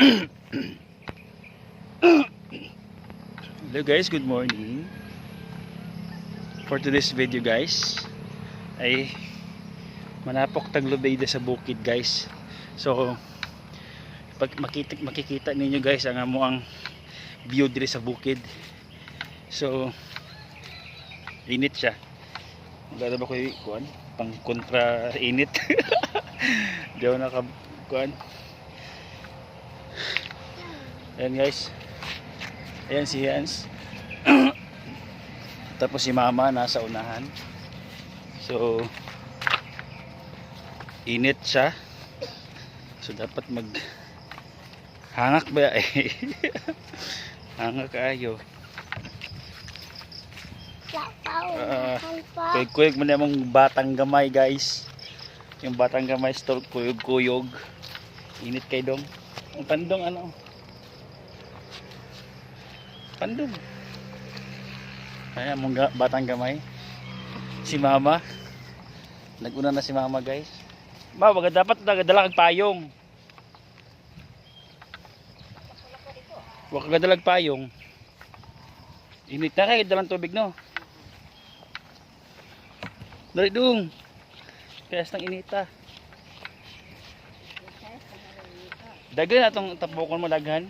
Hello guys, good morning. For today's video guys ay manapok taglubida sa bukid guys. So pag makikita ninyo guys ang amuang view diri sa bukid. So init siya. Wala ba ko kuan pang kontra init. Diyo na kuan. Ayan guys. Ayan si Hans. Tapos si Mama nasa unahan. So init siya. So dapat mag hangak ba eh. Hangak ayo. Kuyog man namang batang gamay guys. Yung batang gamay store kuyog-kuyog. Init kay dong. Ang pandong ano? Pandong. Ayan mong batang gamay. Si Mama. Naguna na si Mama guys. Ma, wag dapat dala kag payong. Wag ka dalag payong. Init na kay dalang tubig no. Dali dong. Kayas ng inita. Daghan atong tapokon mo daghan.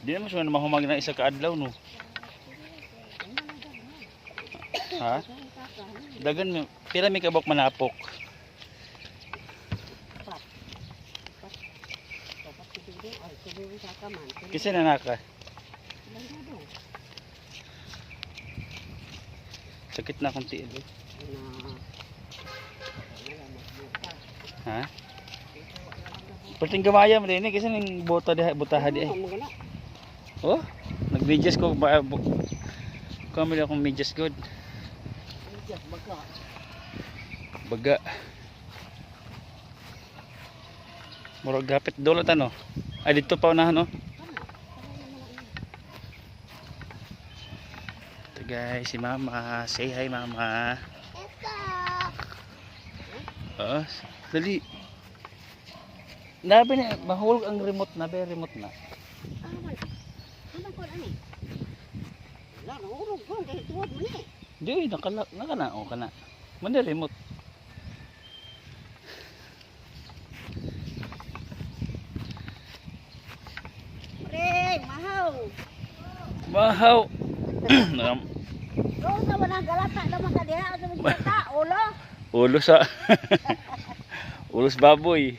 Di naman siya mahumag na isa ka adlaw no. Ha? Dagan mi pila mi kabok manapok. Kasi nanaka. Sakit na akong tiil. Ha? Perting gamaya mo din kasi ning butaha di ay. Oh, nag-medyas ko ba kamali akong medyas good. Baga. Murag gapit dulot ano. Ay dito pa unahan no. Ito guys, si Mama. Say hi Mama. Oh, dali. Nabi na mahulog ang remote na, be remote na. Di, nakanao ka na. Manda remote. Pre, mahaw. Mahaw. Oo, naman ang galata naman ka diha. Ano mo ta? Ulo? Ulo sa ulos baboy.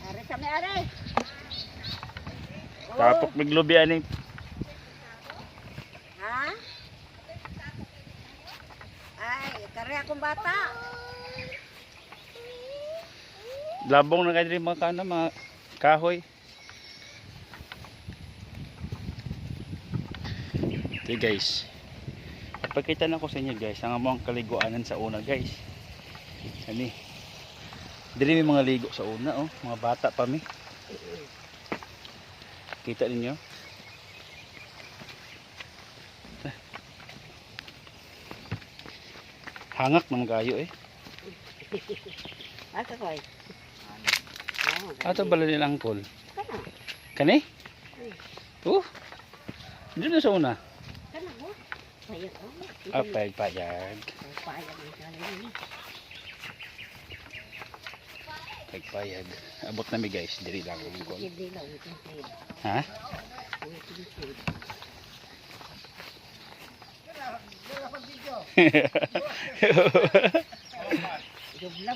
Are sa may are. Tapok miglubi aning. Ha? Ay, kare akong bata. Labong na kayo mga kana mga kahoy. Okay guys. Ipakita na ko sa inyo guys ang among kaliguanan sa una guys. Ani. Dili may mga ligo sa una oh, mga bata pa mi. Kita ninyo? Hangak naman kayo eh. Asa ko ay? Ato bala nila angkol. Kana. Kani? Oh. Dito na sa una. Kana mo? Payag ko. Apay payag. Payag ang saling. Payag. Abot na mi guys, diri lang ang angkol. Hindi lang itong trade. Ha?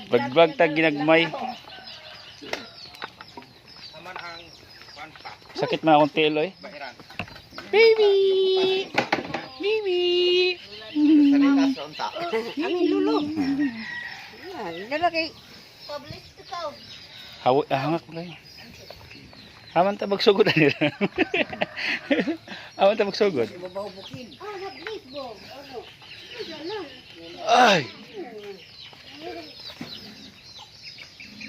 Bagbag tag ginagmay. Sakit man akong telo eh. Baby! Baby! Ang lulo. Dala kay publish to go. Hangak mo kayo. Haman ta magsugod na nila. Haman ta magsugod. Ah, nablis bo. Ano? Ay!